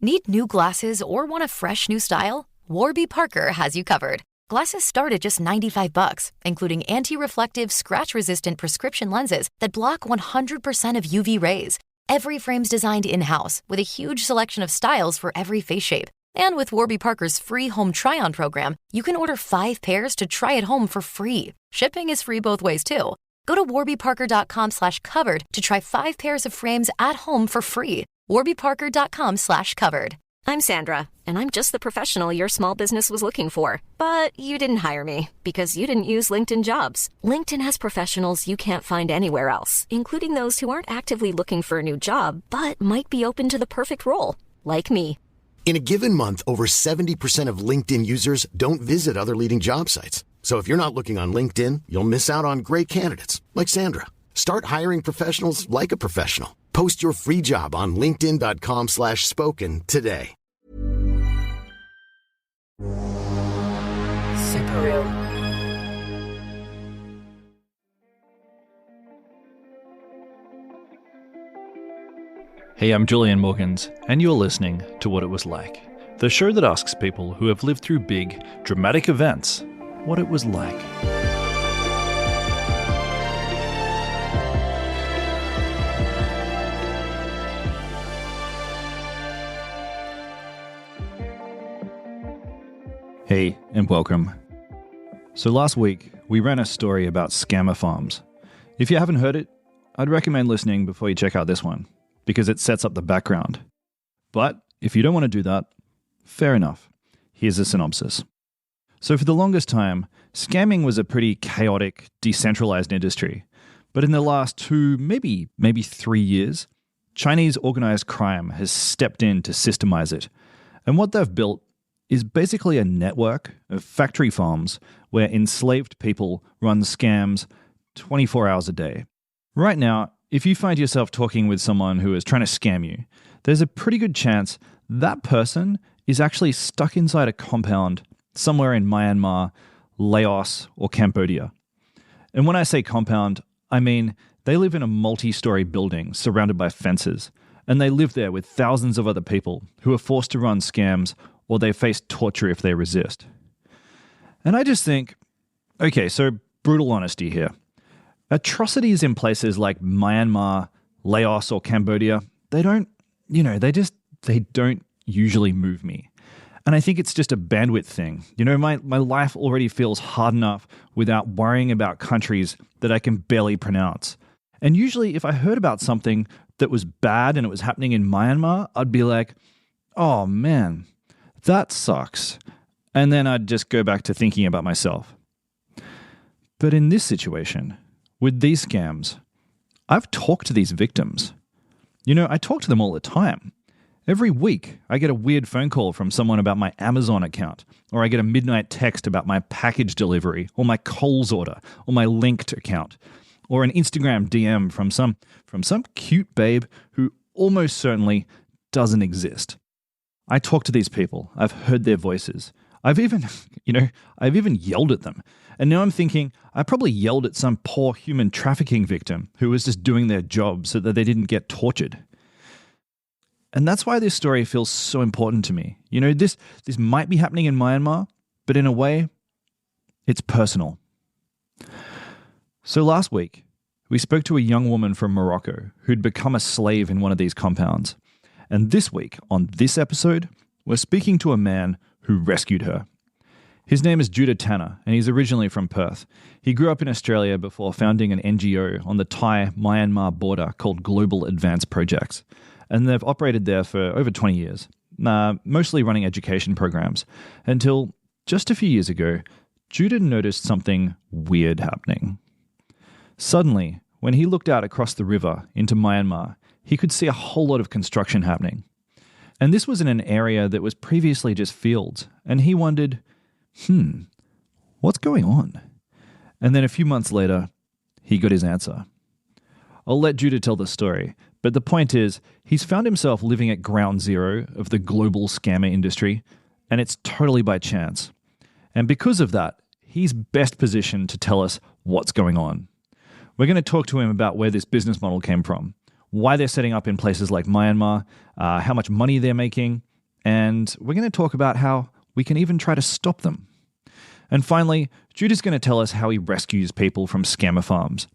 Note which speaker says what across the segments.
Speaker 1: Need new glasses or want a fresh new style? Warby Parker has you covered. Glasses start at just $95, including anti-reflective, scratch-resistant prescription lenses that block 100% of UV rays. Every frame's designed in-house with a huge selection of styles for every face shape. And with Warby Parker's free home try-on program, you can order 5 pairs to try at home for free. Shipping is free both ways, too. Go to warbyparker.com/covered to try 5 pairs of frames at home for free. warbyparker.com/covered.
Speaker 2: I'm Sandra, and I'm just the professional your small business was looking for. But you didn't hire me because you didn't use LinkedIn Jobs. LinkedIn has professionals you can't find anywhere else, including those who aren't actively looking for a new job, but might be open to the perfect role, like me.
Speaker 3: In a given month, over 70% of LinkedIn users don't visit other leading job sites. So if you're not looking on LinkedIn, you'll miss out on great candidates like Sandra. Start hiring professionals like a professional. Post your free job on linkedin.com/spoken today.
Speaker 4: Hey, I'm Julian Morgans, and you're listening to What It Was Like, the show that asks people who have lived through big, dramatic events what it was like. Hey, and welcome. So last week, we ran a story about scammer farms. If you haven't heard it, I'd recommend listening before you check out this one, because it sets up the background. But if you don't want to do that, fair enough. Here's a synopsis. So for the longest time, scamming was a pretty chaotic, decentralized industry. But in the last 2, maybe 3 years, Chinese organized crime has stepped in to systemize it. And what they've built is basically a network of factory farms where enslaved people run scams 24 hours a day. Right now, if you find yourself talking with someone who is trying to scam you, there's a pretty good chance that person is actually stuck inside a compound somewhere in Myanmar, Laos, or Cambodia. And when I say compound, I mean they live in a multi-story building surrounded by fences, and they live there with thousands of other people who are forced to run scams or they face torture if they resist. And I just think, okay, so brutal honesty here. Atrocities in places like Myanmar, Laos, or Cambodia, they don't usually move me. And I think it's just a bandwidth thing. My life already feels hard enough without worrying about countries that I can barely pronounce. And usually if I heard about something that was bad and it was happening in Myanmar, I'd be like, oh man, that sucks. And then I'd just go back to thinking about myself. But in this situation, with these scams, I've talked to these victims. I talk to them all the time. Every week, I get a weird phone call from someone about my Amazon account, or I get a midnight text about my package delivery, or my Kohl's order, or my Linked account, or an Instagram DM from some cute babe who almost certainly doesn't exist. I talk to these people. I've heard their voices. I've even yelled at them. And now I'm thinking, I probably yelled at some poor human trafficking victim who was just doing their job so that they didn't get tortured. And that's why this story feels so important to me. This might be happening in Myanmar, but in a way, it's personal. So last week, we spoke to a young woman from Morocco who'd become a slave in one of these compounds. And this week, on this episode, we're speaking to a man who rescued her. His name is Judah Tana, and he's originally from Perth. He grew up in Australia before founding an NGO on the Thai-Myanmar border called Global Advance Projects. And they've operated there for over 20 years, mostly running education programs, until just a few years ago, Judah noticed something weird happening. Suddenly, when he looked out across the river into Myanmar, he could see a whole lot of construction happening. And this was in an area that was previously just fields, and he wondered, what's going on? And then a few months later, he got his answer. I'll let Judah tell the story, but the point is, he's found himself living at ground zero of the global scammer industry, and it's totally by chance. And because of that, he's best positioned to tell us what's going on. We're going to talk to him about where this business model came from, why they're setting up in places like Myanmar, how much money they're making, And we're going to talk about how we can even try to stop them. And finally, Judah's going to tell us how he rescues people from scammer farms.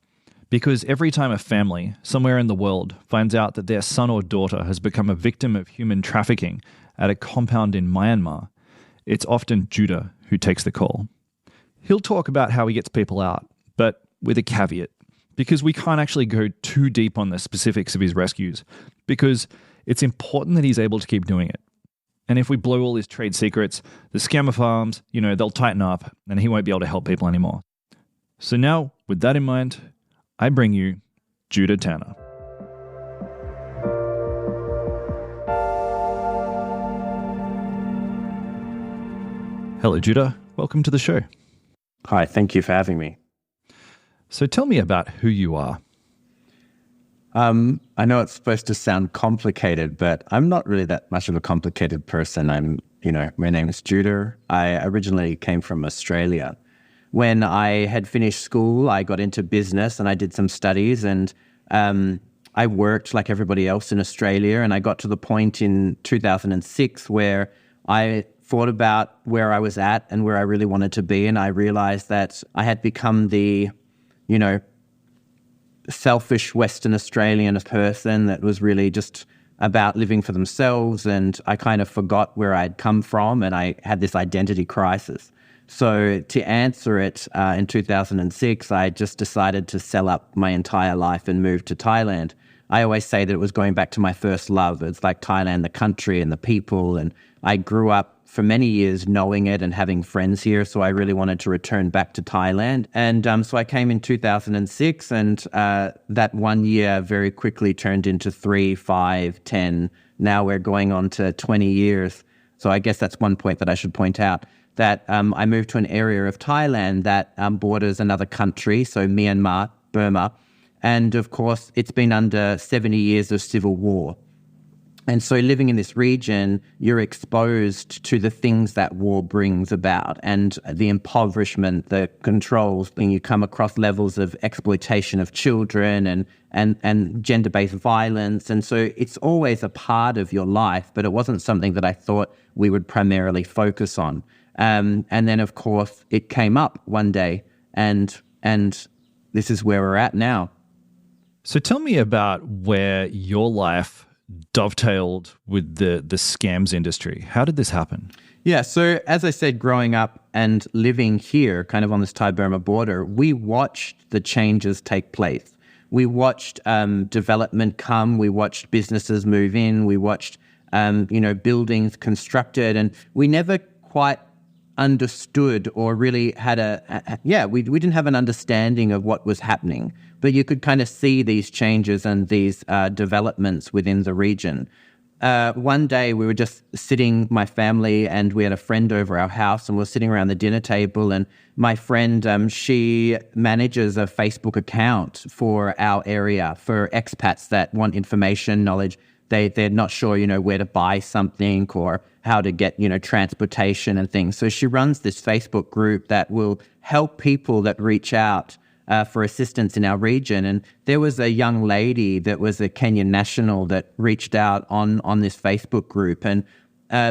Speaker 4: Because every time a family somewhere in the world finds out that their son or daughter has become a victim of human trafficking at a compound in Myanmar, it's often Judah who takes the call. He'll talk about how he gets people out, but with a caveat, because we can't actually go too deep on the specifics of his rescues, because it's important that he's able to keep doing it. And if we blow all his trade secrets, the scammer farms, they'll tighten up and he won't be able to help people anymore. So now, with that in mind, I bring you Judah Tana. Hello, Judah. Welcome to the show.
Speaker 5: Hi, thank you for having me.
Speaker 4: So tell me about who you are.
Speaker 5: I know it's supposed to sound complicated, but I'm not really that much of a complicated person. My name is Judah. I originally came from Australia. When I had finished school, I got into business and I did some studies, and I worked like everybody else in Australia. And I got to the point in 2006 where I thought about where I was at and where I really wanted to be. And I realized that I had become the, selfish Western Australian person that was really just about living for themselves. And I kind of forgot where I'd come from, and I had this identity crisis. So to answer it, in 2006, I just decided to sell up my entire life and move to Thailand. I always say that it was going back to my first love. It's like Thailand, the country and the people. And I grew up for many years knowing it and having friends here. So I really wanted to return back to Thailand. And so I came in 2006, and that 1 year very quickly turned into 3, 5, 10. Now we're going on to 20 years. So I guess that's one point that I should point out, that I moved to an area of Thailand that borders another country, so Myanmar, Burma. And of course, it's been under 70 years of civil war. And so living in this region, you're exposed to the things that war brings about, and the impoverishment, the controls, and you come across levels of exploitation of children and gender-based violence. And so it's always a part of your life, but it wasn't something that I thought we would primarily focus on. And then, of course, it came up one day, and this is where we're at now.
Speaker 4: So tell me about where your life dovetailed with the scams industry. How did this happen?
Speaker 5: Yeah, so as I said, growing up and living here, kind of on this Thai-Burma border, we watched the changes take place. We watched development come. We watched businesses move in. We watched, buildings constructed, and we never quite understood or really had we didn't have an understanding of what was happening, but you could kind of see these changes and these developments within the region. One day we were just sitting, my family, and we had a friend over our house, and we were sitting around the dinner table, and my friend, she manages a Facebook account for our area for expats that want information, knowledge. They're not sure, where to buy something or how to get, transportation and things. So she runs this Facebook group that will help people that reach out for assistance in our region. And there was a young lady that was a Kenyan national that reached out on this Facebook group. And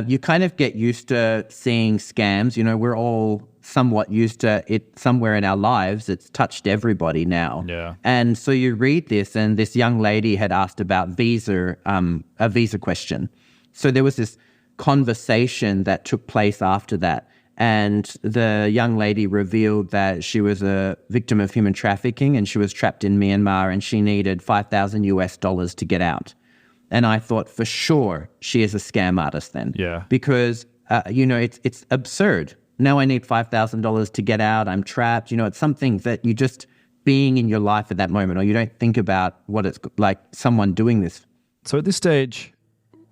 Speaker 5: you kind of get used to seeing scams. We're all somewhat used to it somewhere in our lives. It's touched everybody now.
Speaker 4: Yeah.
Speaker 5: And so you read this, and this young lady had asked about a visa question. So there was this conversation that took place after that. And the young lady revealed that she was a victim of human trafficking, and she was trapped in Myanmar, and she needed $5,000 to get out. And I thought, for sure, she is a scam artist then.
Speaker 4: Yeah.
Speaker 5: Because, it's absurd. Now I need $5,000 to get out. I'm trapped. It's something that you just being in your life at that moment, or you don't think about what it's like someone doing this.
Speaker 4: So at this stage,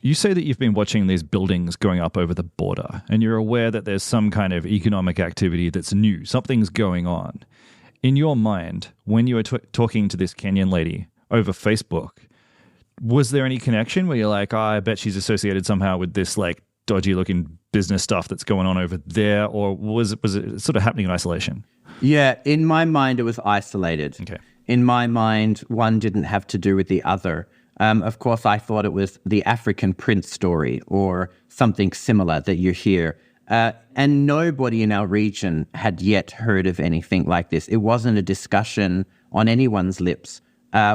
Speaker 4: you say that you've been watching these buildings going up over the border, and you're aware that there's some kind of economic activity that's new. Something's going on. In your mind, when you were talking to this Kenyan lady over Facebook, was there any connection where you're like, I bet she's associated somehow with this dodgy looking business stuff that's going on over there? Or was it sort of happening in isolation?
Speaker 5: Yeah, in my mind, it was isolated.
Speaker 4: Okay.
Speaker 5: In my mind, one didn't have to do with the other. Of course, I thought it was the African prince story or something similar that you hear. And nobody in our region had yet heard of anything like this. It wasn't a discussion on anyone's lips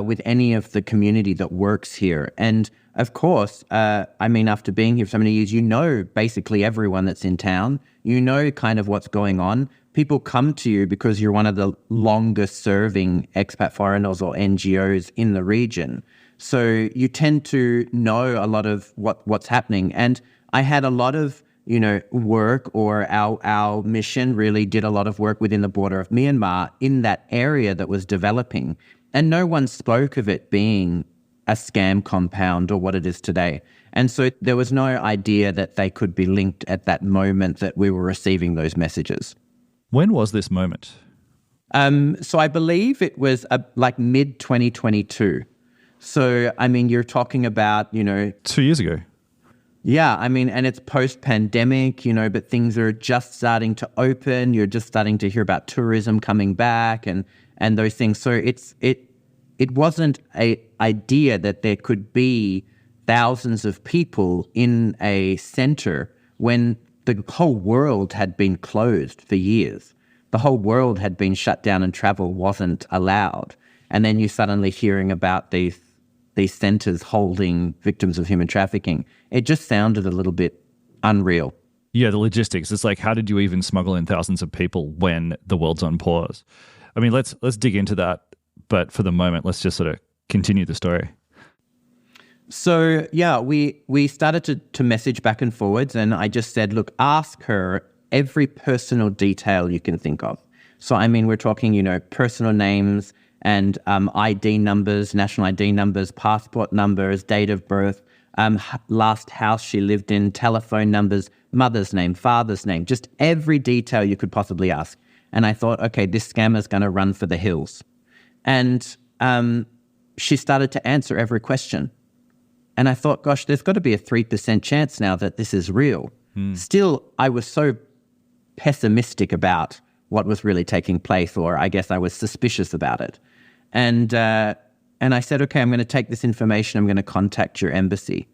Speaker 5: with any of the community that works here. And of course, after being here for so many years, you know basically everyone that's in town. You know kind of what's going on. People come to you because you're one of the longest serving expat foreigners or NGOs in the region. So you tend to know a lot of what's happening. And I had a lot of work, or our mission really did a lot of work within the border of Myanmar in that area that was developing. And no one spoke of it being a scam compound or what it is today. And so there was no idea that they could be linked at that moment that we were receiving those messages.
Speaker 4: When was this moment?
Speaker 5: So I believe it was like mid-2022. So, you're talking about,
Speaker 4: 2 years ago.
Speaker 5: Yeah, and it's post-pandemic, but things are just starting to open. You're just starting to hear about tourism coming back and those things. So it wasn't an idea that there could be thousands of people in a center when the whole world had been closed for years. The whole world had been shut down and travel wasn't allowed. And then you're suddenly hearing about these centers holding victims of human trafficking. It just sounded a little bit unreal.
Speaker 4: Yeah, the logistics. It's like, how did you even smuggle in thousands of people when the world's on pause? Let's dig into that. But for the moment, let's just sort of continue the story.
Speaker 5: So, yeah, we started to message back and forwards, and I just said, look, ask her every personal detail you can think of. So, we're talking, personal names and ID numbers, national ID numbers, passport numbers, date of birth, last house she lived in, telephone numbers, mother's name, father's name, just every detail you could possibly ask. And I thought, okay, this scammer's going to run for the hills. And she started to answer every question. And I thought, gosh, there's got to be a 3% chance now that this is real. Still, I was so pessimistic about what was really taking place, or I guess I was suspicious about it. And I said, okay, I'm going to take this information. I'm going to contact your embassy.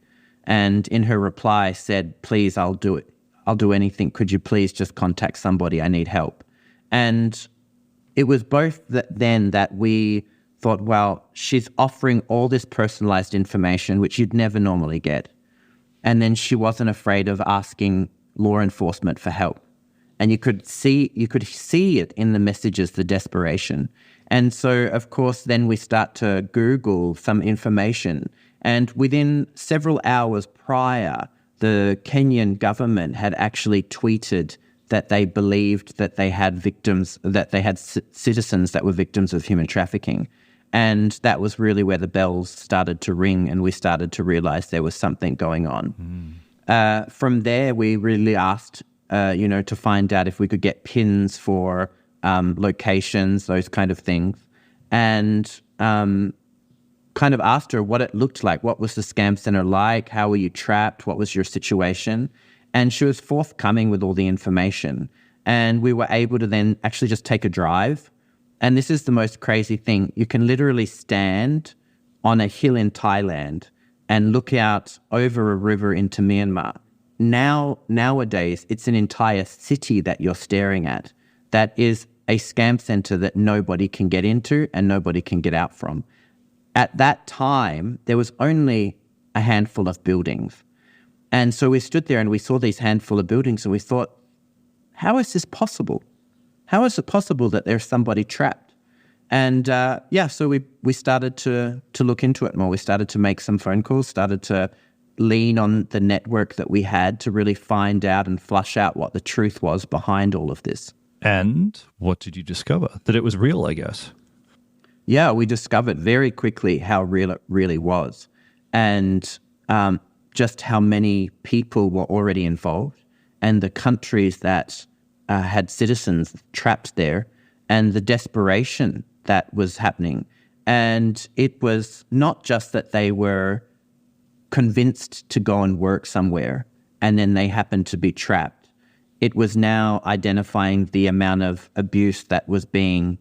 Speaker 5: And in her reply said, please, I'll do it. I'll do anything. Could you please just contact somebody? I need help. And it was both then that we thought, well, she's offering all this personalized information, which you'd never normally get. And then she wasn't afraid of asking law enforcement for help. And you could see it in the messages, the desperation. And so, of course, then we start to Google some information. And within several hours prior, the Kenyan government had actually tweeted that they believed that they had victims, that they had citizens that were victims of human trafficking. And that was really where the bells started to ring, and we started to realize there was something going on. From there, we really asked, to find out if we could get pins for locations, those kind of things, and kind of asked her what it looked like. What was the scam center like? How were you trapped? What was your situation? And she was forthcoming with all the information. And we were able to then actually just take a drive. And this is the most crazy thing. You can literally stand on a hill in Thailand and look out over a river into Myanmar. Nowadays, it's an entire city that you're staring at. That is a scam center that nobody can get into and nobody can get out from. At that time, there was only a handful of buildings. And so we stood there and we saw these handful of buildings and we thought, how is this possible? How is it possible that there's somebody trapped? And so we started to look into it more. We started to make some phone calls, started to lean on the network that we had to really find out and flush out what the truth was behind all of this.
Speaker 4: And what did you discover? That it was real, I guess.
Speaker 5: Yeah, we discovered very quickly how real it really was. And just how many people were already involved and the countries that had citizens trapped there and the desperation that was happening. And it was not just that they were convinced to go and work somewhere and then they happened to be trapped. It was now identifying the amount of abuse that was being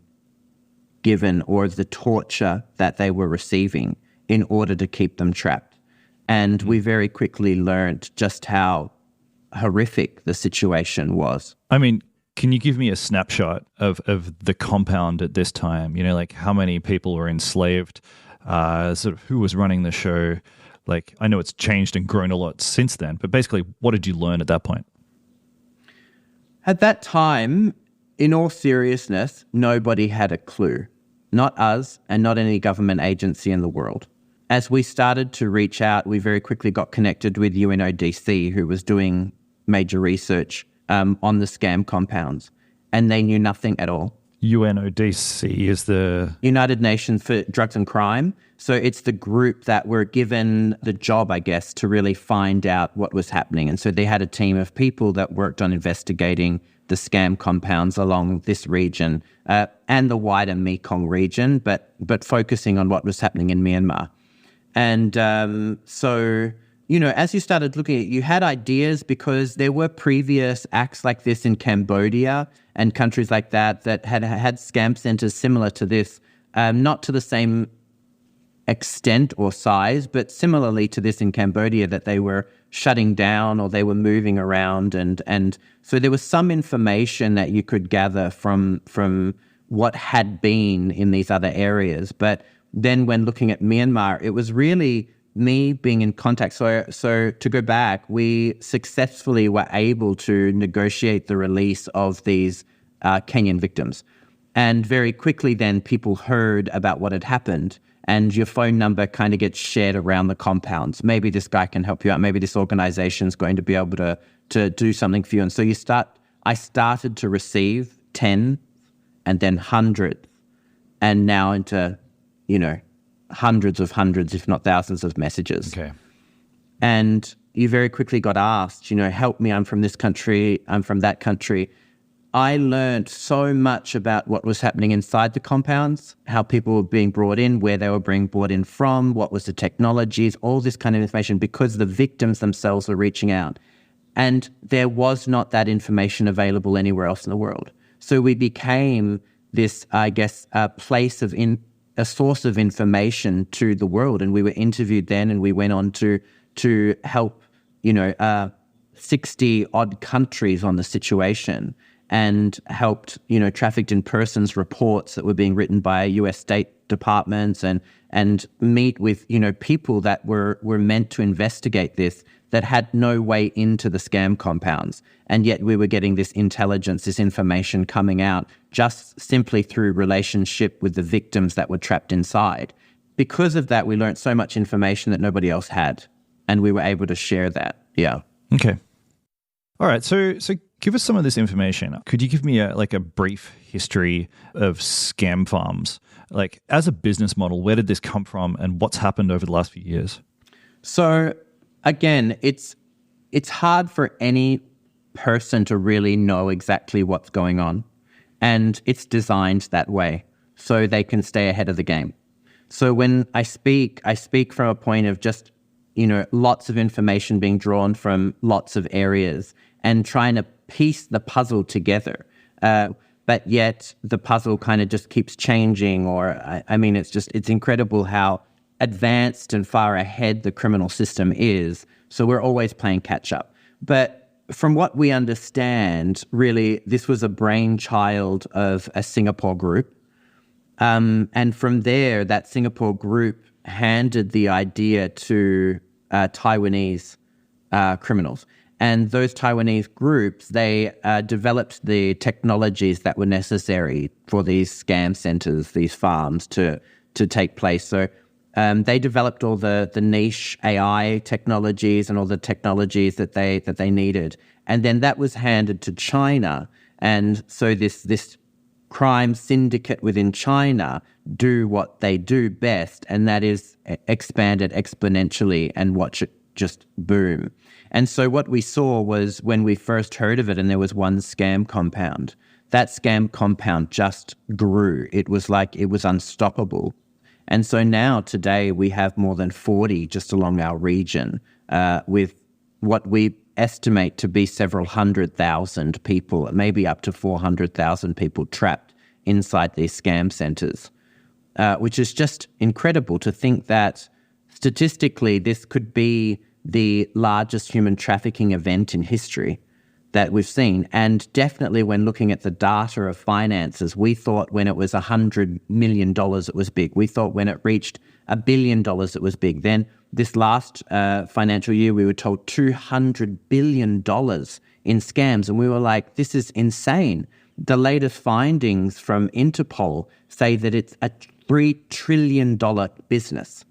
Speaker 5: given or the torture that they were receiving in order to keep them trapped. And we very quickly learned just how horrific the situation was.
Speaker 4: I mean, can you give me a snapshot of the compound at this time? You know, like how many people were enslaved, sort of who was running the show? Like, I know it's changed and grown a lot since then, but basically, what did you learn at that point?
Speaker 5: At that time, in all seriousness, nobody had a clue. Not us and not any government agency in the world. As we started to reach out, we very quickly got connected with UNODC, who was doing major research on the scam compounds, and they knew nothing at all.
Speaker 4: UNODC is the
Speaker 5: United Nations for Drugs and Crime. So it's the group that were given the job, I guess, to really find out what was happening. And so they had a team of people that worked on investigating the scam compounds along this region and the wider Mekong region, but focusing on what was happening in Myanmar. And so, you know, as you started looking at it, you had ideas because there were previous acts like this in Cambodia and countries like that had scam centers similar to this, not to the same extent or size, but similarly to this in Cambodia, that they were shutting down or they were moving around. And so there was some information that you could gather from what had been in these other areas. But then when looking at Myanmar, it was really me being in contact. So to go back, we successfully were able to negotiate the release of these Kenyan victims. And very quickly then people heard about what had happened, and your phone number kind of gets shared around the compounds. Maybe this guy can help you out. Maybe this organization's going to be able to do something for you. And so I started to receive 10 and then hundreds, and now into, you know, hundreds, if not thousands of messages.
Speaker 4: Okay.
Speaker 5: And you very quickly got asked, you know, help me, I'm from this country, I'm from that country. I learned so much about what was happening inside the compounds, how people were being brought in, where they were being brought in from, what was the technologies, all this kind of information, because the victims themselves were reaching out. And there was not that information available anywhere else in the world. So we became this, I guess, a source of information to the world. And we were interviewed then, and we went on to help, 60 odd countries on the situation, and helped, trafficked in persons reports that were being written by US state departments, and meet with, people that were meant to investigate this, that had no way into the scam compounds. And yet we were getting this intelligence, this information coming out just simply through relationship with the victims that were trapped inside. Because of that, we learned so much information that nobody else had, and we were able to share that. Yeah.
Speaker 4: Okay. All right. So give us some of this information. Could you give me a brief history of scam farms? Like, as a business model, where did this come from, and what's happened over the last few years?
Speaker 5: So again, it's hard for any person to really know exactly what's going on, and it's designed that way so they can stay ahead of the game. So when I speak from a point of just, lots of information being drawn from lots of areas and trying to piece the puzzle together. But yet the puzzle kind of just keeps changing, it's incredible how advanced and far ahead the criminal system is. So we're always playing catch up. But from what we understand, really, this was a brainchild of a Singapore group. And from there, that Singapore group handed the idea to Taiwanese criminals. And those Taiwanese groups, they developed the technologies that were necessary for these scam centers, these farms to take place. So they developed all the niche AI technologies and all the technologies that they needed. And then that was handed to China. And so this crime syndicate within China do what they do best, and that is expand it exponentially and watch it just boom. And so what we saw was, when we first heard of it and there was one scam compound, that scam compound just grew. It was like it was unstoppable. And so now today we have more than 40 just along our region, with what we estimate to be several 100,000 people, maybe up to 400,000 people trapped inside these scam centers, which is just incredible to think that statistically, this could be the largest human trafficking event in history that we've seen. And definitely when looking at the data of finances, we thought when it was $100 million, it was big. We thought when it reached $1 billion, it was big. Then this last financial year, we were told $200 billion in scams. And we were like, this is insane. The latest findings from Interpol say that it's a $3 trillion business.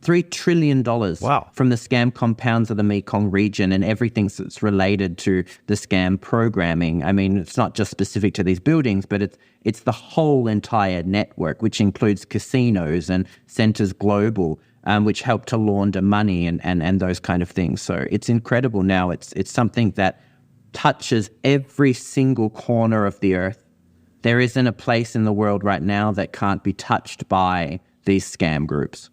Speaker 5: $3 trillion
Speaker 4: Wow.
Speaker 5: from the scam compounds of the Mekong region and everything that's related to the scam programming. I mean, it's not just specific to these buildings, but it's the whole entire network, which includes casinos and Centres Global, which help to launder money and those kind of things. So it's incredible now. It's something that touches every single corner of the earth. There isn't a place in the world right now that can't be touched by these scam groups.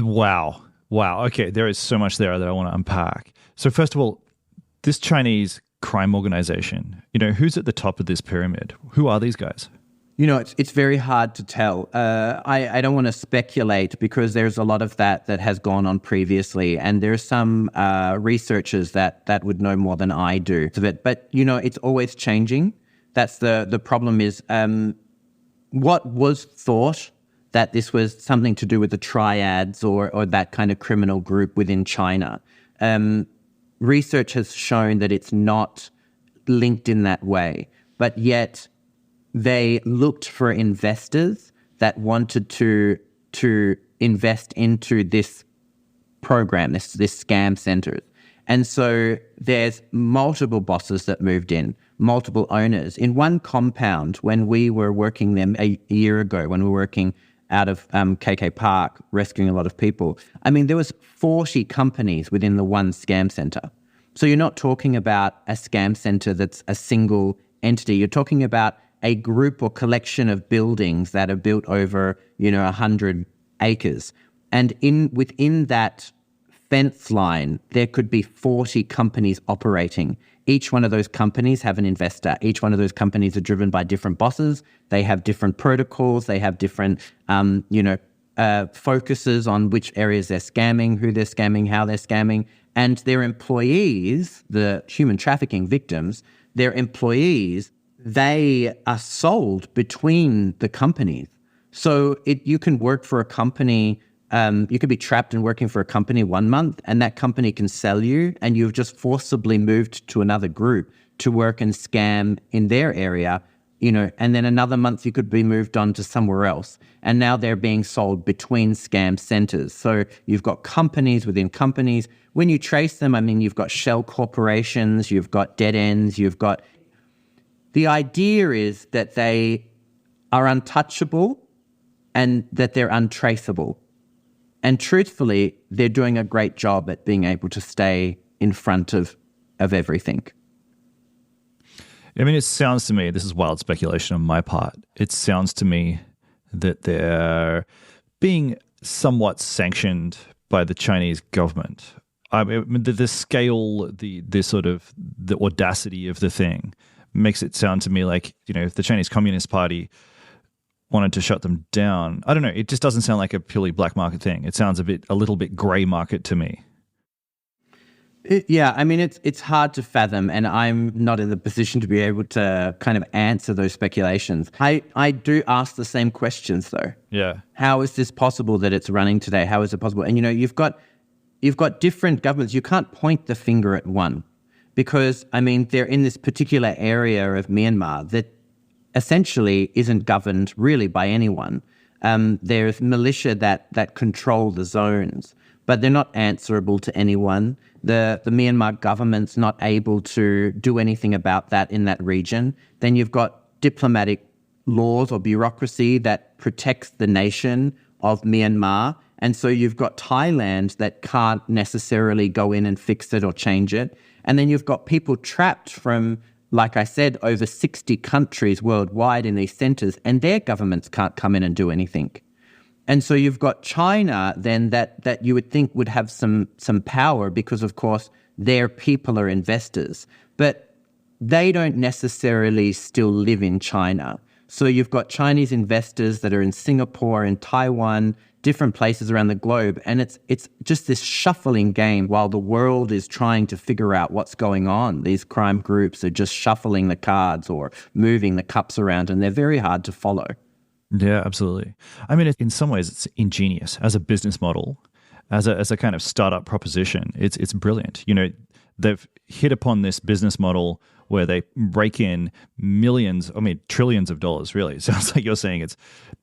Speaker 4: Wow. Okay, there is so much there that I want to unpack. So first of all, this Chinese crime organization, who's at the top of this pyramid? Who are these guys?
Speaker 5: It's very hard to tell. I don't want to speculate because there's a lot of that has gone on previously, and there's some researchers that would know more than I do. But it's always changing. That's the problem is what was thought that this was something to do with the triads or that kind of criminal group within China. Research has shown that it's not linked in that way, but yet they looked for investors that wanted to invest into this program, this scam centers. And so there's multiple bosses that moved in, multiple owners. In one compound, when we were working them a year ago, when we were working out of KK Park, rescuing a lot of people. I mean, there was 40 companies within the one scam center. So you're not talking about a scam center that's a single entity. You're talking about a group or collection of buildings that are built over, 100 acres. And within that fence line, there could be 40 companies operating. Each one of those companies have an investor. Each one of those companies are driven by different bosses. They have different protocols. They have different, focuses on which areas they're scamming, who they're scamming, how they're scamming. And their employees, the human trafficking victims, their employees, they are sold between the companies. So you can work for a company. You could be trapped and working for a company 1 month, and that company can sell you, and you've just forcibly moved to another group to work and scam in their area, and then another month you could be moved on to somewhere else. And now they're being sold between scam centers. So you've got companies within companies. When you trace them, I mean, you've got shell corporations, you've got dead ends, the idea is that they are untouchable and that they're untraceable. And truthfully, they're doing a great job at being able to stay in front of everything.
Speaker 4: I mean, it sounds to me, this is wild speculation on my part, it sounds to me that they're being somewhat sanctioned by the Chinese government. I mean, the scale, the audacity of the thing makes it sound to me like, if the Chinese Communist Party wanted to shut them down, I don't know, it just doesn't sound like a purely black market thing. It sounds a little bit gray market to me.
Speaker 5: Yeah, I mean, it's hard to fathom, and I'm not in the position to be able to kind of answer those speculations. I do ask the same questions, though.
Speaker 4: Yeah.
Speaker 5: How is this possible that it's running today? How is it possible? And, you've got different governments. You can't point the finger at one because, I mean, they're in this particular area of Myanmar that essentially isn't governed really by anyone. There's militia that control the zones, but they're not answerable to anyone. The Myanmar government's not able to do anything about that in that region. Then you've got diplomatic laws or bureaucracy that protects the nation of Myanmar. And so you've got Thailand that can't necessarily go in and fix it or change it. And then you've got people trapped from, like I said, over 60 countries worldwide in these centers, and their governments can't come in and do anything. And so you've got China then that you would think would have some power because, of course, their people are investors. But they don't necessarily still live in China. So you've got Chinese investors that are in Singapore and Taiwan different places around the globe. And it's just this shuffling game while the world is trying to figure out what's going on. These crime groups are just shuffling the cards or moving the cups around, and they're very hard to follow.
Speaker 4: Yeah, absolutely. I mean, in some ways, it's ingenious as a business model, as a kind of startup proposition. It's brilliant. You know, they've hit upon this business model where they rake in millions, I mean, trillions of dollars, really. It sounds like you're saying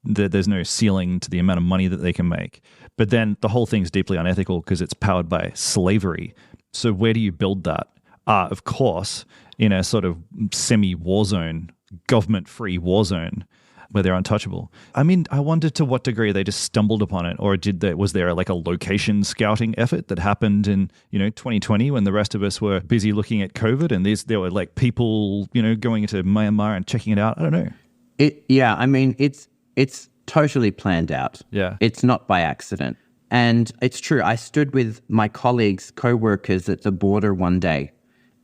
Speaker 4: there's no ceiling to the amount of money that they can make. But then the whole thing's deeply unethical because it's powered by slavery. So where do you build that? Of course, in a sort of semi-war zone, government-free war zone, where they're untouchable. I mean, I wonder to what degree they just stumbled upon it, or was there like a location scouting effort that happened in 2020 when the rest of us were busy looking at COVID, and there were like people going into Myanmar and checking it out. I don't know.
Speaker 5: It's totally planned out.
Speaker 4: Yeah,
Speaker 5: it's not by accident, and it's true. I stood with my colleagues, co-workers at the border one day,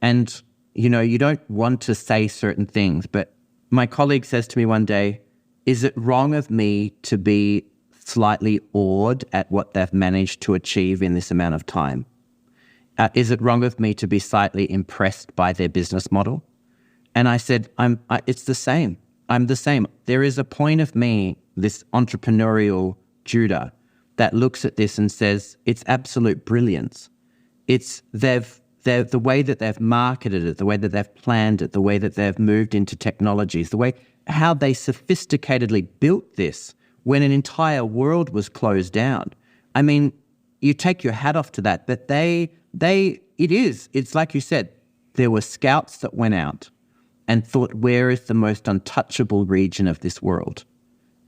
Speaker 5: and you don't want to say certain things, but my colleague says to me one day, "Is it wrong of me to be slightly awed at what they've managed to achieve in this amount of time? Is it wrong of me to be slightly impressed by their business model?" And I said, it's the same. I'm the same. There is a point of me, this entrepreneurial Judah, that looks at this and says, it's absolute brilliance. It's the way that they've marketed it, the way that they've planned it, the way that they've moved into technologies, how they sophisticatedly built this when an entire world was closed down. I mean, you take your hat off to that, but it's like you said, there were scouts that went out and thought, where is the most untouchable region of this world?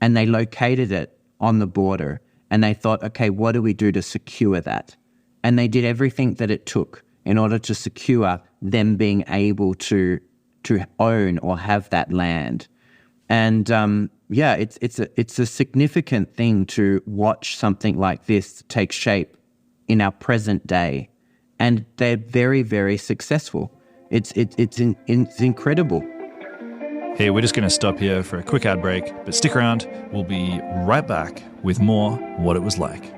Speaker 5: And they located it on the border, and they thought, okay, what do we do to secure that? And they did everything that it took in order to secure them being able to own or have that land. And it's a significant thing to watch something like this take shape in our present day, and they're very, very successful. It's incredible.
Speaker 4: Hey, we're just going to stop here for a quick ad break, but stick around. We'll be right back with more What It Was Like.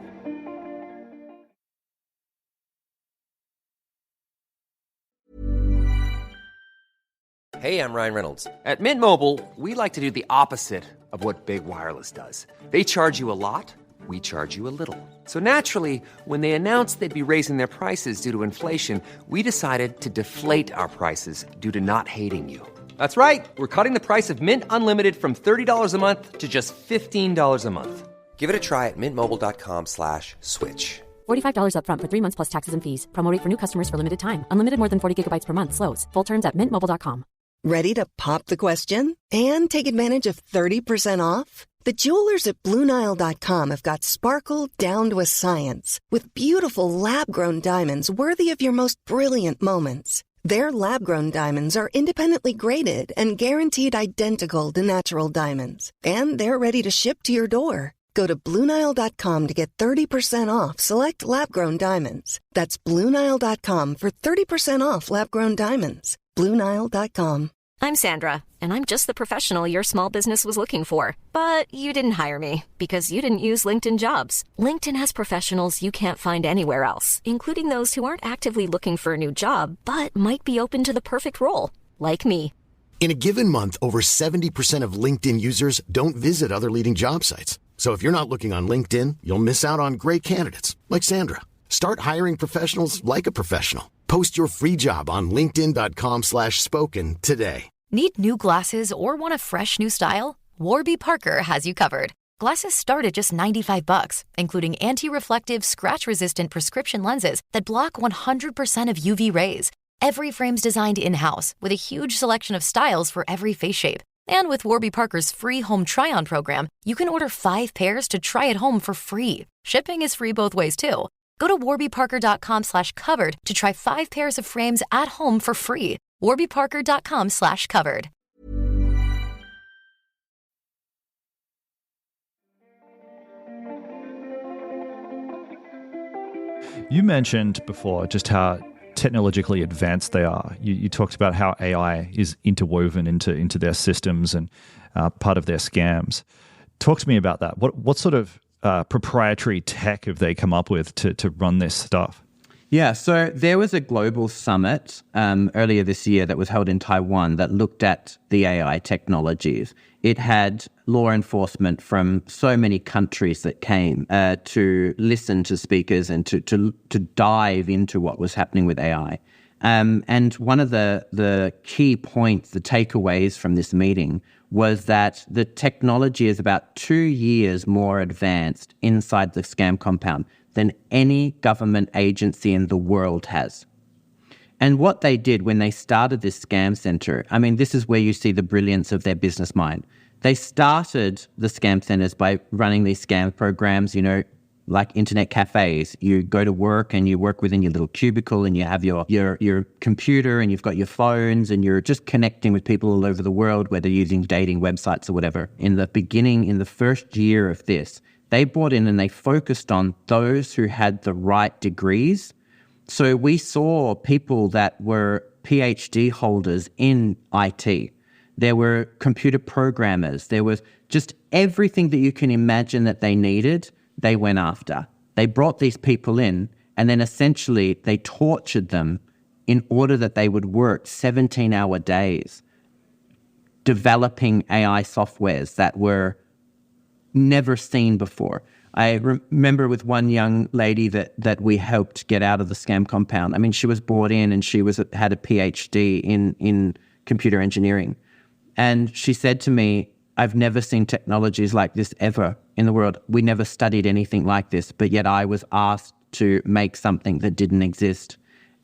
Speaker 6: Hey, I'm Ryan Reynolds. At Mint Mobile, we like to do the opposite of what Big Wireless does. They charge you a lot, we charge you a little. So naturally, when they announced they'd be raising their prices due to inflation, we decided to deflate our prices due to not hating you. That's right. We're cutting the price of Mint Unlimited from $30 a month to just $15 a month. Give it a try at mintmobile.com/switch.
Speaker 7: $45 up front for 3 months plus taxes and fees. Promo rate for new customers for limited time. Unlimited more than 40 gigabytes per month. Slows full terms at mintmobile.com.
Speaker 8: Ready to pop the question and take advantage of 30% off? The jewelers at BlueNile.com have got sparkle down to a science with beautiful lab-grown diamonds worthy of your most brilliant moments. Their lab-grown diamonds are independently graded and guaranteed identical to natural diamonds. And they're ready to ship to your door. Go to BlueNile.com to get 30% off select lab-grown diamonds. That's BlueNile.com for 30% off lab-grown diamonds. BlueNile.com.
Speaker 2: I'm Sandra, and I'm just the professional your small business was looking for. But you didn't hire me because you didn't use LinkedIn Jobs. LinkedIn has professionals you can't find anywhere else, including those who aren't actively looking for a new job, but might be open to the perfect role, like me.
Speaker 3: In a given month, over 70% of LinkedIn users don't visit other leading job sites. So if you're not looking on LinkedIn, you'll miss out on great candidates like Sandra. Start hiring professionals like a professional. Post your free job on linkedin.com/spoken today.
Speaker 1: Need new glasses or want a fresh new style? Warby Parker has you covered. Glasses start at just $95, including anti-reflective, scratch-resistant prescription lenses that block 100% of UV rays. Every frame's designed in-house with a huge selection of styles for every face shape. And with Warby Parker's free home try-on program, you can order 5 pairs to try at home for free. Shipping is free both ways, too. Go to warbyparker.com/covered to try 5 pairs of frames at home for free. warbyparker.com/covered.
Speaker 4: You mentioned before just how technologically advanced they are. You talked about how AI is interwoven into their systems and part of their scams. Talk to me about that. What sort of proprietary tech have they come up with to run this stuff?
Speaker 5: Yeah, so there was a global summit earlier this year that was held in Taiwan that looked at the AI technologies. It had law enforcement from so many countries that came to listen to speakers and to dive into what was happening with AI. And one of the key points, the takeaways from this meeting, was that the technology is about 2 years more advanced inside the scam compound than any government agency in the world has. And what they did when they started this scam center, I mean, this is where you see the brilliance of their business mind. They started the scam centers by running these scam programs, you know, like internet cafes. You go to work and you work within your little cubicle and you have your computer and you've got your phones and you're just connecting with people all over the world, whether using dating websites or whatever. In the beginning, in the first year of this, they brought in and they focused on those who had the right degrees. So we saw people that were PhD holders in IT. There were computer programmers. There was just everything that you can imagine that they needed, they went after. They brought these people in and then essentially they tortured them in order that they would work 17-hour days developing AI softwares that were never seen before. I remember with one young lady that we helped get out of the scam compound. I mean, she was brought in and she had a PhD in computer engineering. And she said to me, I've never seen technologies like this ever in the world. We never studied anything like this, but yet I was asked to make something that didn't exist.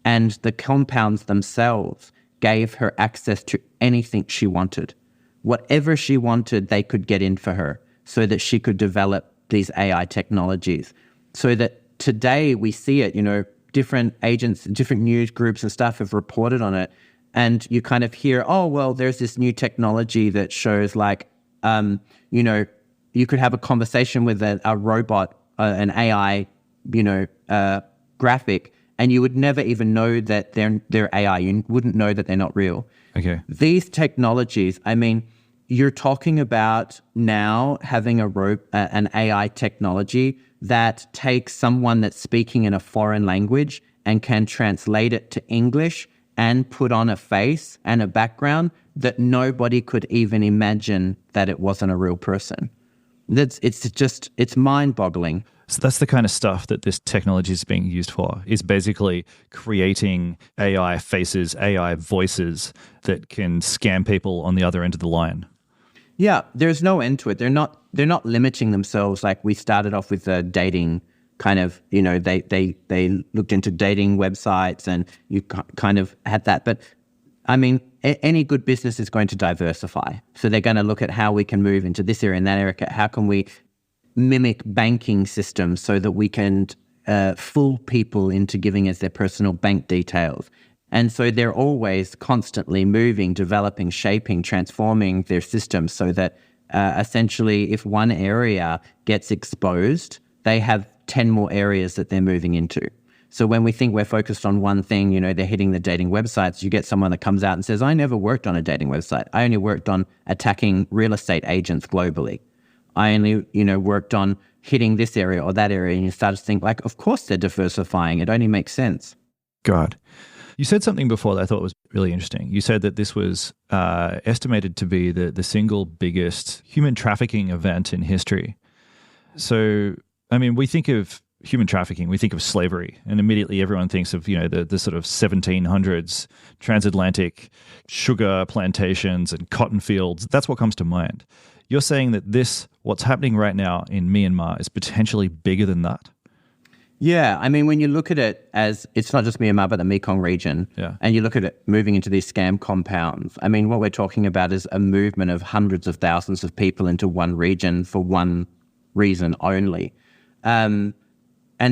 Speaker 5: And the compounds themselves gave her access to anything she wanted. Whatever she wanted, they could get in for her so that she could develop these AI technologies. So that today we see it, you know, different agents, different news groups and stuff have reported on it. And you kind of hear, oh, well, there's this new technology that shows like, you know, you could have a conversation with a robot, an AI, you know, graphic, and you would never even know that they're AI. You wouldn't know that they're not real.
Speaker 4: Okay.
Speaker 5: These technologies, I mean, you're talking about now having an AI technology that takes someone that's speaking in a foreign language and can translate it to English and put on a face and a background that nobody could even imagine that it wasn't a real person. It's mind-boggling.
Speaker 4: So that's the kind of stuff that this technology is being used for, is basically creating AI faces, AI voices that can scam people on the other end of the line.
Speaker 5: Yeah, there's no end to it. They're not limiting themselves like we started off with the dating kind of, you know, they looked into dating websites and you kind of had that. But I mean, any good business is going to diversify. So they're going to look at how we can move into this area and that area. How can we mimic banking systems so that we can fool people into giving us their personal bank details? And so they're always constantly moving, developing, shaping, transforming their systems so that essentially if one area gets exposed, they have 10 more areas that they're moving into. So when we think we're focused on one thing, you know, they're hitting the dating websites, you get someone that comes out and says, I never worked on a dating website. I only worked on attacking real estate agents globally. I only, you know, worked on hitting this area or that area. And you start to think like, of course they're diversifying. It only makes sense.
Speaker 4: God. You said something before that I thought was really interesting. You said that this was estimated to be the single biggest human trafficking event in history. So, I mean, we think of human trafficking, we think of slavery, and immediately everyone thinks of, you know, the sort of 1700s transatlantic sugar plantations and cotton fields. That's what comes to mind. You're saying that what's happening right now in Myanmar is potentially bigger than that?
Speaker 5: Yeah, I mean, when you look at it as, it's not just Myanmar, but the Mekong region, and you look at it moving into these scam compounds, I mean, what we're talking about is a movement of hundreds of thousands of people into one region for one reason only. And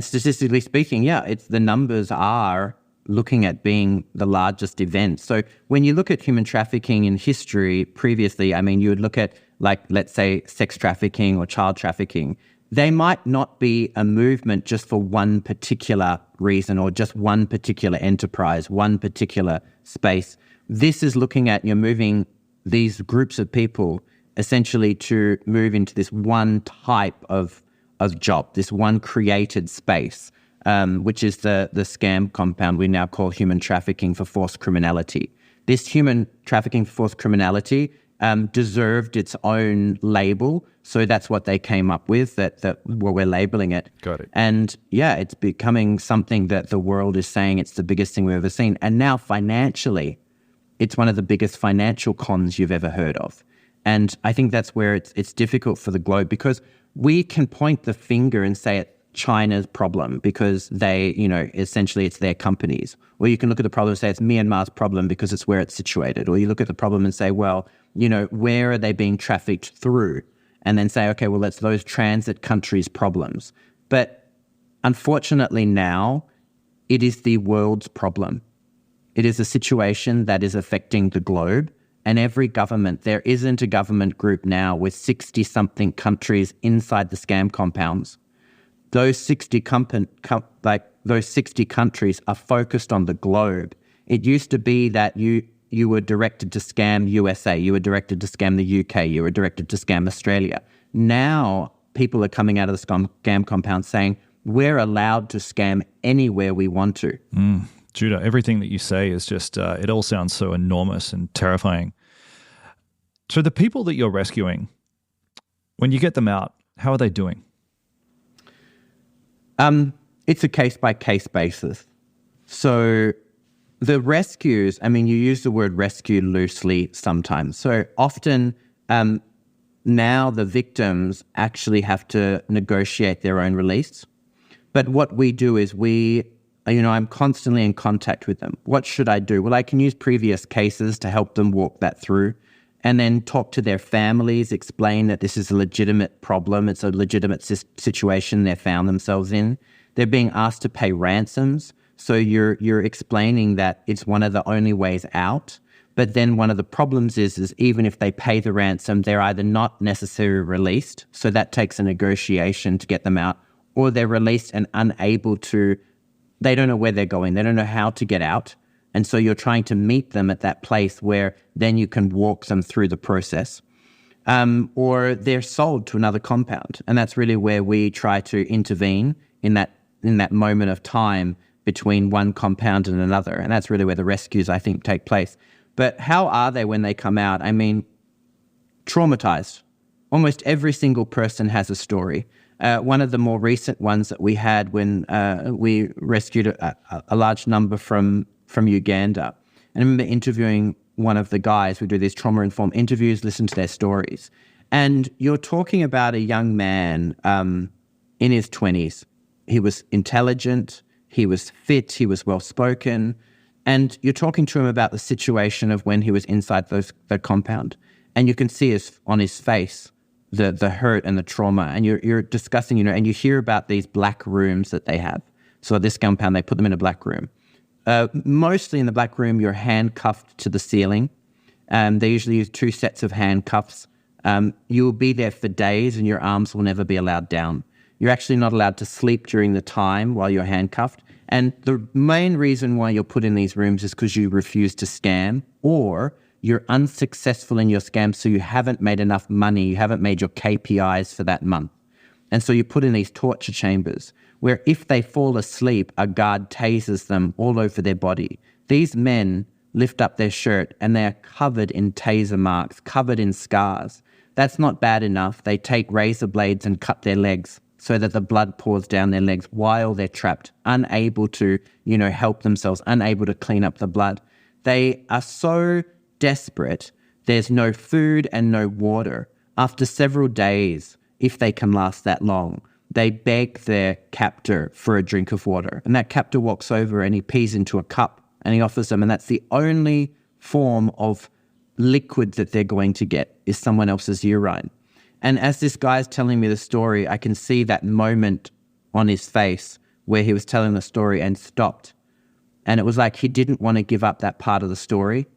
Speaker 5: statistically speaking, the numbers are looking at being the largest event. So when you look at human trafficking in history previously, I mean, you would look at, like, let's say, sex trafficking or child trafficking. They might not be a movement just for one particular reason or just one particular enterprise, one particular space. This is looking at, you're moving these groups of people essentially to move into this one type of of job, this one created space, which is the scam compound we now call human trafficking for forced criminality. This human trafficking for forced criminality deserved its own label, so that's what they came up with, that we're labeling it.
Speaker 4: Got it.
Speaker 5: And yeah, it's becoming something that the world is saying it's the biggest thing we've ever seen. And now financially, it's one of the biggest financial cons you've ever heard of. And I think that's where it's difficult for the globe, because we can point the finger and say it's China's problem because they, essentially it's their companies. Or you can look at the problem and say it's Myanmar's problem because it's where it's situated. Or you look at the problem and say, well, where are they being trafficked through? And then say, okay, well, that's those transit countries' problems. But unfortunately now, it is the world's problem. It is a situation that is affecting the globe. And every government, there isn't a government group now with 60-something countries inside the scam compounds. Those 60 countries are focused on the globe. It used to be that you were directed to scam USA, you were directed to scam the UK, you were directed to scam Australia. Now people are coming out of the scam compound saying we're allowed to scam anywhere we want to.
Speaker 4: Judah, everything that you say is just, it all sounds so enormous and terrifying. So the people that you're rescuing, when you get them out, how are they doing?
Speaker 5: It's a case-by-case basis. So the rescues, you use the word rescue loosely sometimes. So often now the victims actually have to negotiate their own release. But what we do is I'm constantly in contact with them. What should I do? Well, I can use previous cases to help them walk that through, and then talk to their families, explain that this is a legitimate problem. It's a legitimate situation they found themselves in. They're being asked to pay ransoms. So you're explaining that it's one of the only ways out. But then one of the problems is even if they pay the ransom, they're either not necessarily released. So that takes a negotiation to get them out, or they're released and unable to, they don't know where they're going. They don't know how to get out. And so you're trying to meet them at that place where then you can walk them through the process. Or they're sold to another compound. And that's really where we try to intervene in that moment of time between one compound and another. And that's really where the rescues, I think, take place. But how are they when they come out? Traumatized. Almost every single person has a story. One of the more recent ones that we had when we rescued a large number from Uganda. And I remember interviewing one of the guys. We do these trauma-informed interviews, listen to their stories. And you're talking about a young man in his 20s. He was intelligent, he was fit, he was well-spoken. And you're talking to him about the situation of when he was inside the compound. And you can see on his face the hurt and the trauma. And you're discussing, and you hear about these black rooms that they have. So at this compound, they put them in a black room. Mostly in the black room, you're handcuffed to the ceiling. They usually use 2 sets of handcuffs. You will be there for days and your arms will never be allowed down. You're actually not allowed to sleep during the time while you're handcuffed. And the main reason why you're put in these rooms is because you refuse to scam, or you're unsuccessful in your scam, so you haven't made enough money, you haven't made your KPIs for that month. And so you put in these torture chambers where if they fall asleep, a guard tases them all over their body. These men lift up their shirt and they are covered in taser marks, covered in scars. That's not bad enough. They take razor blades and cut their legs so that the blood pours down their legs while they're trapped, unable to, help themselves, unable to clean up the blood. They are so desperate, there's no food and no water. After several days, if they can last that long, they beg their captor for a drink of water. And that captor walks over and he pees into a cup and he offers them. And that's the only form of liquid that they're going to get is someone else's urine. And as this guy's telling me the story, I can see that moment on his face where he was telling the story and stopped. And it was like he didn't want to give up that part of the story.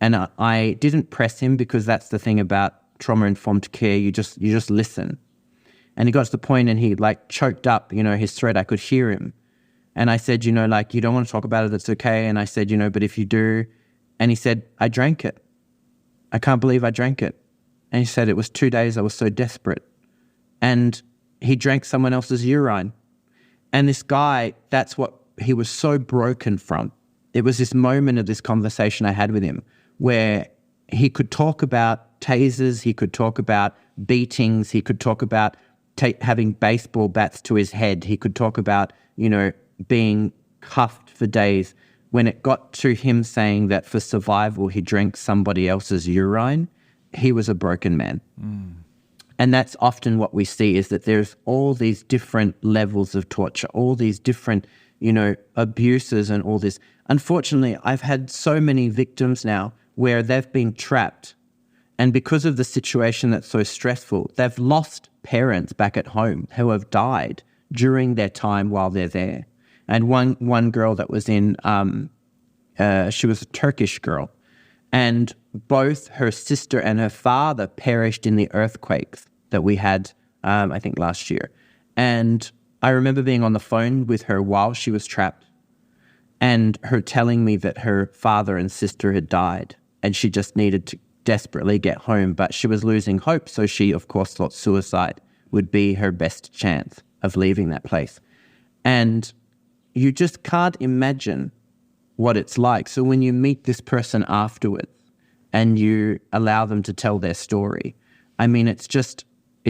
Speaker 5: And I didn't press him because that's the thing about trauma-informed care. You just listen. And he got to the point and he choked up, his throat. I could hear him. And I said, you don't want to talk about it, that's okay. And I said, but if you do. And he said, I drank it. I can't believe I drank it. And he said, it was 2 days, I was so desperate. And he drank someone else's urine. And this guy, that's what he was so broken from. It was this moment of this conversation I had with him where he could talk about tasers, he could talk about beatings, he could talk about having baseball bats to his head, he could talk about, being cuffed for days. When it got to him saying that for survival he drank somebody else's urine, he was a broken man. And that's often what we see, is that there's all these different levels of torture, all these different, abuses and all this. Unfortunately, I've had so many victims now where they've been trapped, and because of the situation that's so stressful, they've lost parents back at home who have died during their time while they're there. And one girl that was in, she was a Turkish girl, and both her sister and her father perished in the earthquakes that we had, I think last year. And I remember being on the phone with her while she was trapped, and her telling me that her father and sister had died, and she just needed to desperately get home, but she was losing hope. So she, of course, thought suicide would be her best chance of leaving that place. And you just can't imagine what it's like. So when you meet this person afterwards and you allow them to tell their story, I mean, it's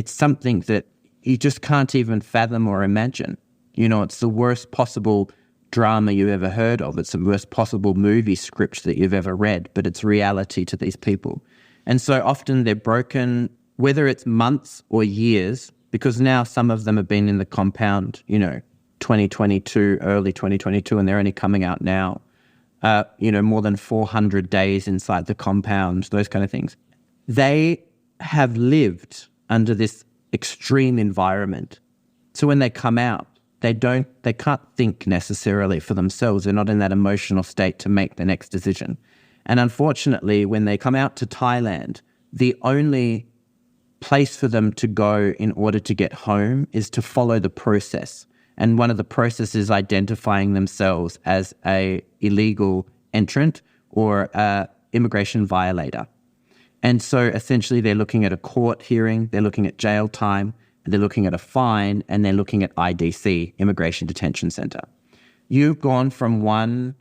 Speaker 5: something that you just can't even fathom or imagine. It's the worst possible drama you've ever heard of. It's the worst possible movie script that you've ever read, but it's reality to these people. And so often they're broken, whether it's months or years, because now some of them have been in the compound, 2022, early 2022, and they're only coming out now, more than 400 days inside the compound, those kind of things. They have lived under this extreme environment. So when they come out, they can't think necessarily for themselves. They're not in that emotional state to make the next decision. And unfortunately, when they come out to Thailand, the only place for them to go in order to get home is to follow the process. And one of the processes is identifying themselves as a illegal entrant or a immigration violator. And so essentially they're looking at a court hearing, they're looking at jail time, they're looking at a fine, and they're looking at IDC, Immigration Detention Center. You've gone from one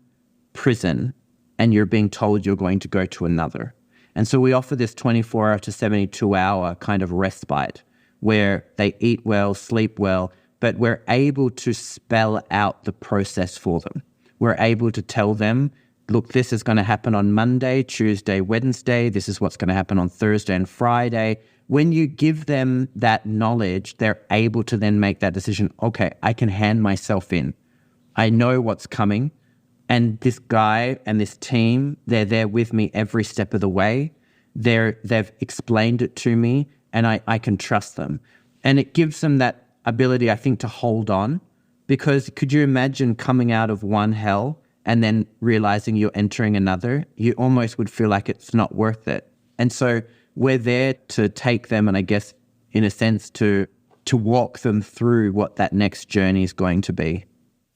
Speaker 5: prison and you're being told you're going to go to another. And so we offer this 24 to 72-hour kind of respite where they eat well, sleep well, but we're able to spell out the process for them. We're able to tell them, look, this is going to happen on Monday, Tuesday, Wednesday. This is what's going to happen on Thursday and Friday. When you give them that knowledge, they're able to then make that decision. Okay, I can hand myself in. I know what's coming. And this guy and this team, they're there with me every step of the way. They've explained it to me, and I can trust them. And it gives them that ability, I think, to hold on. Because could you imagine coming out of one hell and then realizing you're entering another? You almost would feel like it's not worth it. And so we're there to take them, and I guess, in a sense, to walk them through what that next journey is going to be.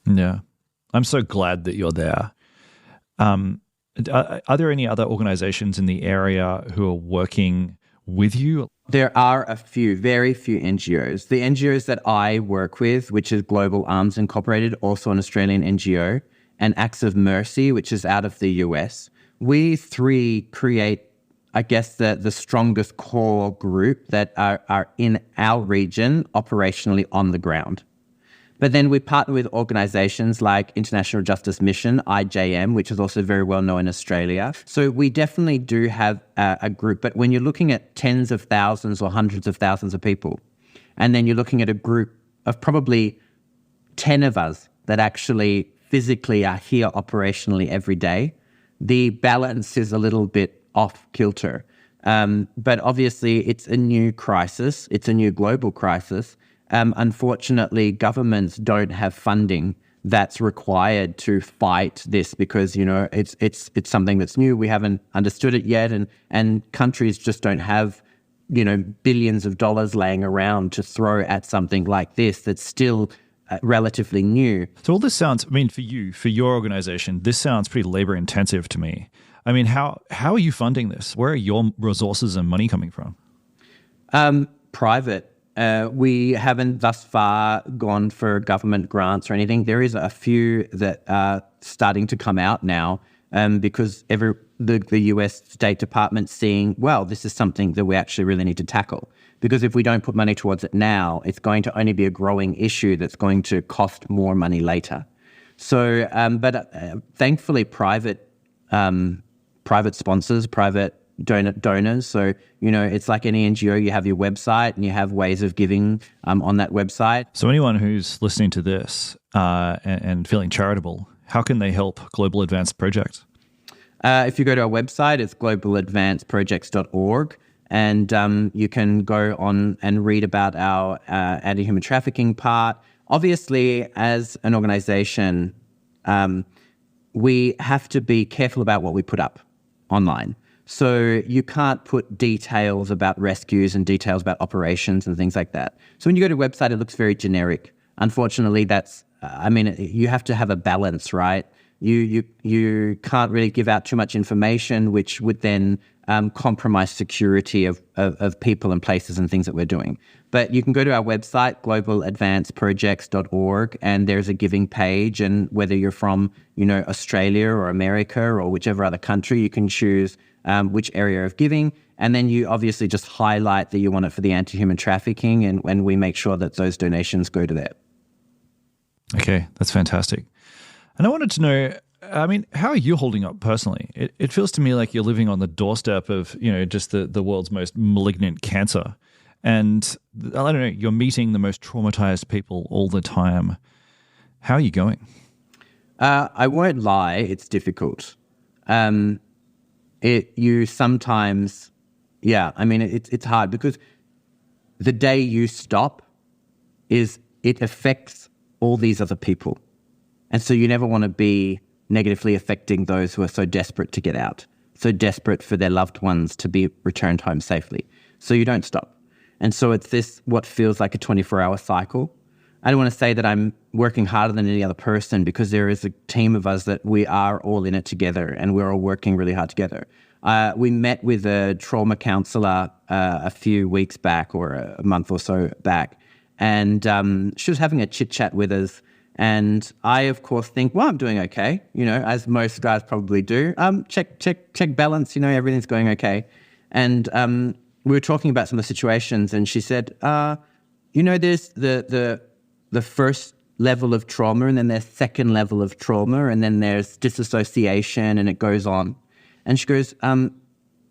Speaker 4: Yeah. I'm so glad that you're there. Are there any other organizations in the area who are working with you?
Speaker 5: There are a few, very few NGOs. The NGOs that I work with, which is Global Arms Incorporated, also an Australian NGO, and Acts of Mercy, which is out of the US. We three create, I guess, the strongest core group that are in our region operationally on the ground. But then we partner with organizations like International Justice Mission, IJM, which is also very well known in Australia. So we definitely do have a group. But when you're looking at tens of thousands or hundreds of thousands of people, and then you're looking at a group of probably 10 of us that actually physically are here operationally every day, the balance is a little bit off kilter. But obviously it's a new crisis. It's a new global crisis. Unfortunately, governments don't have funding that's required to fight this because, it's something that's new. We haven't understood it yet, and countries just don't have, billions of dollars laying around to throw at something like this that's still relatively new.
Speaker 4: So all this sounds, for your organization, this sounds pretty labor intensive to me. How are you funding this? Where are your resources and money coming from?
Speaker 5: Private. We haven't thus far gone for government grants or anything. There is a few that are starting to come out now because the US State Department's seeing, well, this is something that we actually really need to tackle. Because if we don't put money towards it now, it's going to only be a growing issue that's going to cost more money later. So, but thankfully, private sponsors, private donors. So, it's like any NGO, you have your website and you have ways of giving on that website.
Speaker 4: So anyone who's listening to this and feeling charitable, how can they help Global Advance Projects?
Speaker 5: If you go to our website, it's globaladvanceprojects.org. And you can go on and read about our anti-human trafficking part. Obviously, as an organization, we have to be careful about what we put up online. So you can't put details about rescues and details about operations and things like that. So when you go to a website, it looks very generic. Unfortunately, you have to have a balance, right? You can't really give out too much information, which would then compromise security of people and places and things that we're doing. But you can go to our website, globaladvanceprojects.org, and there's a giving page. And whether you're from, Australia or America or whichever other country, you can choose which area of giving. And then you obviously just highlight that you want it for the anti-human trafficking, and we make sure that those donations go to that.
Speaker 4: Okay, that's fantastic. And I wanted to know, how are you holding up personally? It feels to me like you're living on the doorstep of, just the world's most malignant cancer. And I don't know, you're meeting the most traumatized people all the time. How are you going?
Speaker 5: I won't lie, it's difficult. It's hard because the day you stop it affects all these other people. And so you never want to be negatively affecting those who are so desperate to get out, so desperate for their loved ones to be returned home safely. So you don't stop. And so it's this, what feels like a 24-hour cycle. I don't want to say that I'm working harder than any other person, because there is a team of us that we are all in it together and we're all working really hard together. We met with a trauma counsellor a few weeks back, or a month or so back, and she was having a chit-chat with us. And I, of course, think, well, I'm doing okay, as most guys probably do. Check balance, everything's going okay. And we were talking about some of the situations, and she said, there's the first level of trauma, and then there's second level of trauma, and then there's disassociation, and it goes on. And she goes,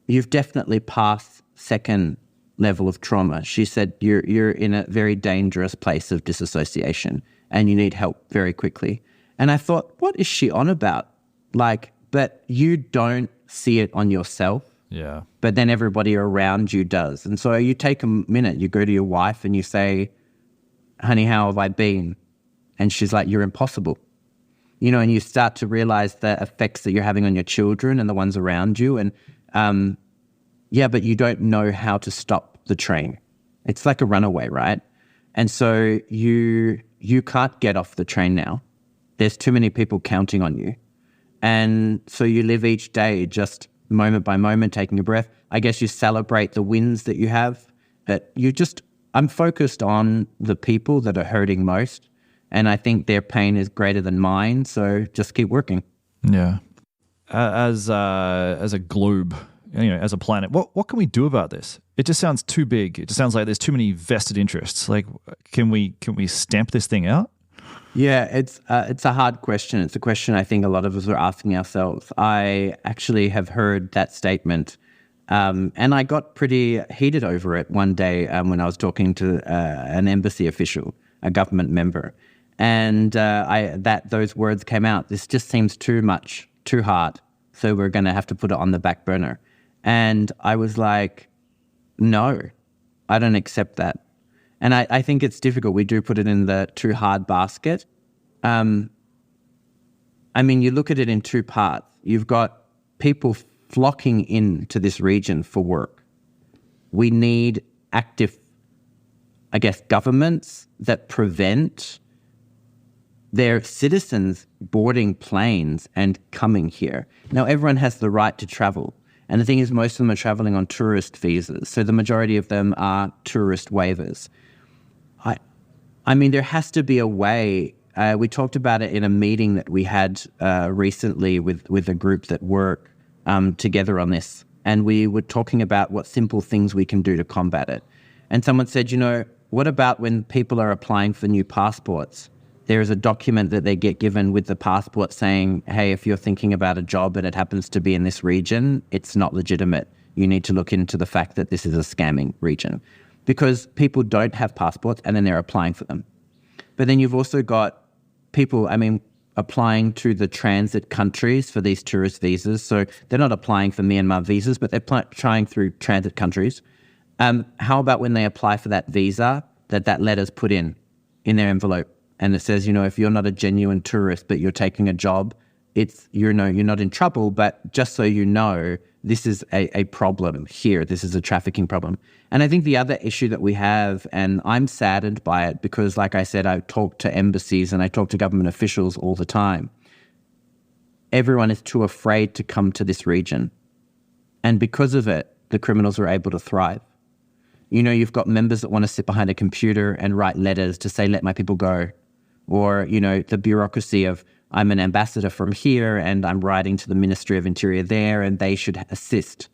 Speaker 5: you've definitely passed second level of trauma. She said, you're in a very dangerous place of disassociation, and you need help very quickly. And I thought, what is she on about? But you don't see it on yourself.
Speaker 4: Yeah.
Speaker 5: But then everybody around you does. And so you take a minute, you go to your wife and you say, honey, how have I been? And she's like, you're impossible. And you start to realize the effects that you're having on your children and the ones around you. And but you don't know how to stop the train. It's like a runaway, right? And so you can't get off the train now. There's too many people counting on you. And so you live each day just moment by moment, taking a breath. I guess you celebrate the wins that you have. But I'm focused on the people that are hurting most. And I think their pain is greater than mine. So just keep working.
Speaker 4: Yeah. As a globe, as a planet, what can we do about this? It just sounds too big. It just sounds like there's too many vested interests. Can we stamp this thing out?
Speaker 5: Yeah, it's a hard question. It's a question I think a lot of us are asking ourselves. I actually have heard that statement, and I got pretty heated over it one day when I was talking to an embassy official, a government member, and those words came out. This just seems too much, too hard, so we're going to have to put it on the back burner. And I was like, no, I don't accept that. And I think it's difficult. We do put it in the too hard basket. You look at it in two parts. You've got people flocking into this region for work. We need active, governments that prevent their citizens boarding planes and coming here. Now, everyone has the right to travel. And the thing is, most of them are traveling on tourist visas. So the majority of them are tourist waivers. I mean, there has to be a way. We talked about it in a meeting that we had recently with a group that work together on this. And we were talking about what simple things we can do to combat it. And someone said, what about when people are applying for new passports? There is a document that they get given with the passport saying, hey, if you're thinking about a job and it happens to be in this region, it's not legitimate. You need to look into the fact that this is a scamming region. Because people don't have passports and then they're applying for them. But then you've also got people, applying to the transit countries for these tourist visas. So they're not applying for Myanmar visas, but they're trying through transit countries. How about when they apply for that visa, that letter's put in their envelope, and it says, if you're not a genuine tourist, but you're taking a job, you're not in trouble, but just so you know, this is a problem here. This is a trafficking problem. And I think the other issue that we have, and I'm saddened by it because, like I said, I talk to embassies and I talk to government officials all the time. Everyone is too afraid to come to this region. And because of it, the criminals are able to thrive. You've got members that want to sit behind a computer and write letters to say, let my people go. Or, the bureaucracy of, I'm an ambassador from here and I'm writing to the Ministry of Interior there and they should assist.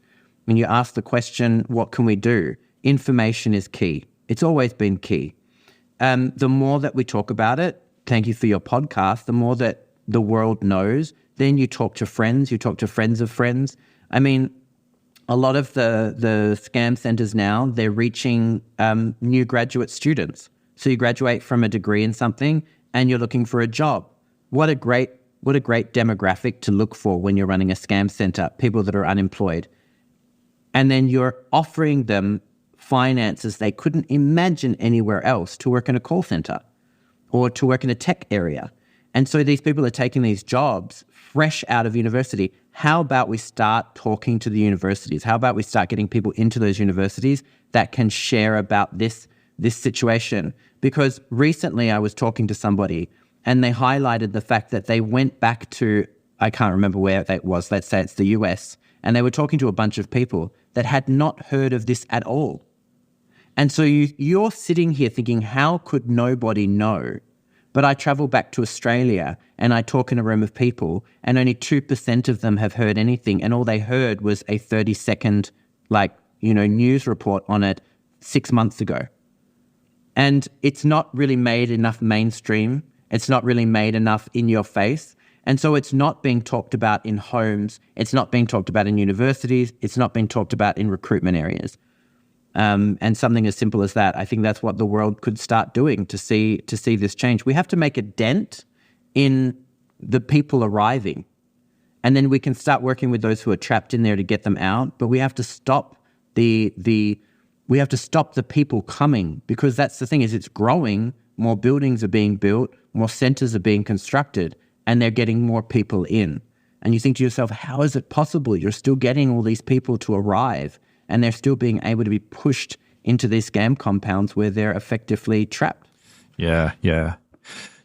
Speaker 5: When you ask the question, what can we do? Information is key. It's always been key. The more that we talk about it, thank you for your podcast, the more that the world knows, then you talk to friends, you talk to friends of friends. A lot of the scam centers now, they're reaching new graduate students. So you graduate from a degree in something and you're looking for a job. What a great demographic to look for when you're running a scam center, people that are unemployed. And then you're offering them finances they couldn't imagine anywhere else to work in a call center or to work in a tech area. And so these people are taking these jobs fresh out of university. How about we start talking to the universities? How about we start getting people into those universities that can share about this situation? Because recently I was talking to somebody and they highlighted the fact that they went back to, I can't remember where that was, let's say it's the US, and they were talking to a bunch of people that had not heard of this at all. And so you're sitting here thinking, how could nobody know? But I travel back to Australia and I talk in a room of people and only 2% of them have heard anything. And all they heard was a 30-second, news report on it 6 months ago. And it's not really made enough mainstream. It's not really made enough in your face. And so it's not being talked about in homes. It's not being talked about in universities. It's not being talked about in recruitment areas. And something as simple as that, I think that's what the world could start doing to see this change. We have to make a dent in the people arriving. And then we can start working with those who are trapped in there to get them out. But we have to stop the people coming, because that's the thing, is it's growing. More buildings are being built, more centers are being constructed, and they're getting more people in. And you think to yourself, how is it possible? You're still getting all these people to arrive and they're still being able to be pushed into these scam compounds where they're effectively trapped.
Speaker 4: Yeah.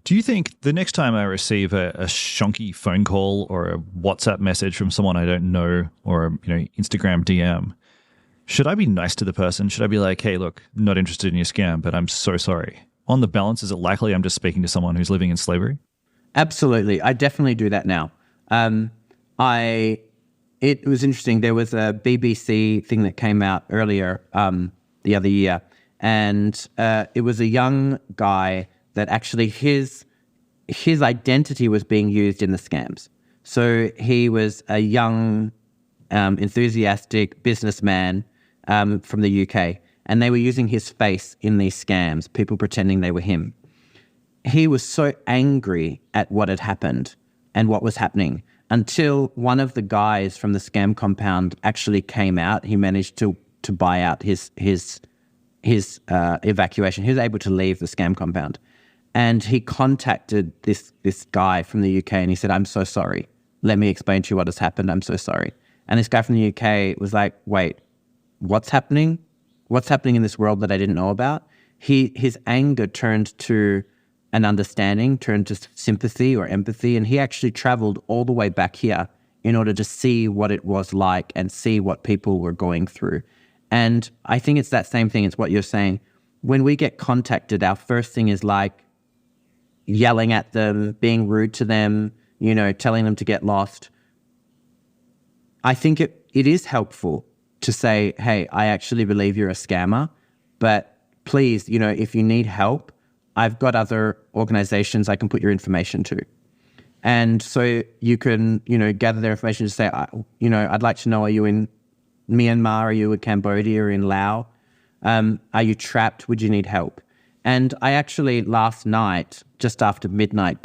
Speaker 4: Do you think the next time I receive a shonky phone call or a WhatsApp message from someone I don't know, or Instagram DM, should I be nice to the person? Should I be like, hey, look, not interested in your scam, but I'm so sorry? On the balance, is it likely I'm just speaking to someone who's living in slavery?
Speaker 5: Absolutely. I definitely do that now. It was interesting. There was a BBC thing that came out earlier the other year, and it was a young guy that actually his identity was being used in the scams. So he was a young, enthusiastic businessman from the UK, and they were using his face in these scams, people pretending they were him. He was so angry at what had happened and what was happening until one of the guys from the scam compound actually came out. He managed to buy out his evacuation. He was able to leave the scam compound. And he contacted this guy from the UK and he said, I'm so sorry. Let me explain to you what has happened. I'm so sorry. And this guy from the UK was like, wait, what's happening? What's happening in this world that I didn't know about? His anger turned to an understanding, turned to sympathy or empathy, and he actually traveled all the way back here in order to see what it was like and see what people were going through. And I think it's that same thing. It's what you're saying. when we get contacted, our first thing is like yelling at them, being rude to them, telling them to get lost. I think it is helpful to say, hey, I actually believe you're a scammer, but please, if you need help, I've got other organizations I can put your information to. And so you can, gather their information to say, I'd like to know, are you in Myanmar? Are you in Cambodia or in Laos? Are you trapped? Would you need help? And I actually last night, just after midnight,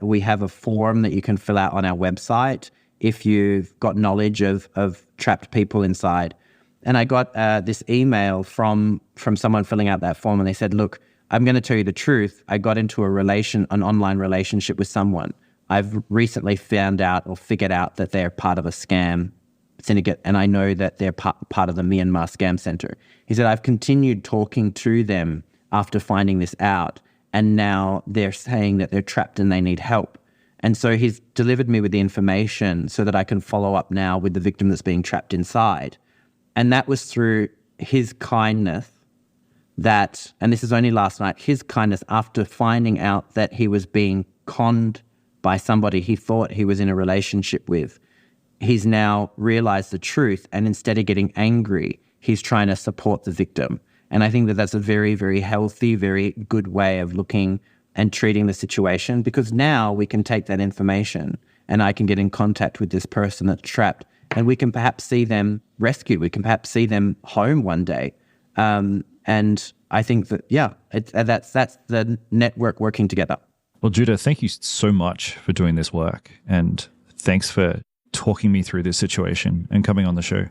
Speaker 5: we have a form that you can fill out on our website if you've got knowledge of trapped people inside. And I got this email from someone filling out that form, and they said, look, I'm going to tell you the truth. I got into an online relationship with someone. I've recently found out or figured out that they're part of a scam syndicate, and I know that they're part of the Myanmar scam center. He said, I've continued talking to them after finding this out, and now they're saying that they're trapped and they need help. And so he's delivered me with the information so that I can follow up now with the victim that's being trapped inside. And that was through his kindness and this is only last night, his kindness after finding out that he was being conned by somebody he thought he was in a relationship with. He's now realized the truth, and instead of getting angry, he's trying to support the victim. And I think that that's a very, very healthy, very good way of looking and treating the situation, because now we can take that information and I can get in contact with this person that's trapped, and we can perhaps see them rescued. We can perhaps see them home one day. And I think that, that's the network working together.
Speaker 4: Well, Judah, thank you so much for doing this work, and thanks for talking me through this situation and coming on the show.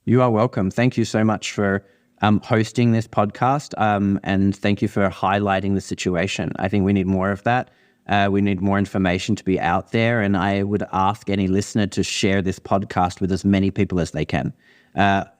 Speaker 5: You are welcome. Thank you so much for hosting this podcast, and thank you for highlighting the situation. I think we need more of that. We need more information to be out there, and I would ask any listener to share this podcast with as many people as they can.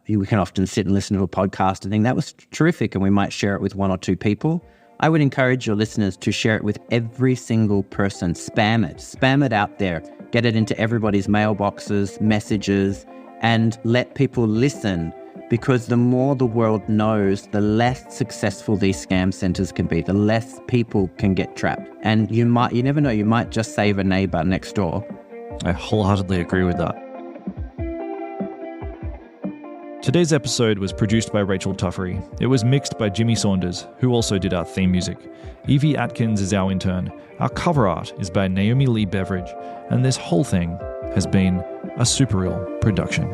Speaker 5: We can often sit and listen to a podcast and think that was terrific, and we might share it with one or two people. I would encourage your listeners to share it with every single person. Spam it out there. Get it into everybody's mailboxes, messages, and let people listen, because the more the world knows, the less successful these scam centers can be, the less people can get trapped. And you never know, you might just save a neighbor next door.
Speaker 4: I wholeheartedly agree with that. Today's episode was produced by Rachel Tuffery. It was mixed by Jimmy Saunders, who also did our theme music. Evie Atkins is our intern. Our cover art is by Naomi Lee Beveridge. And this whole thing has been a Super Real production.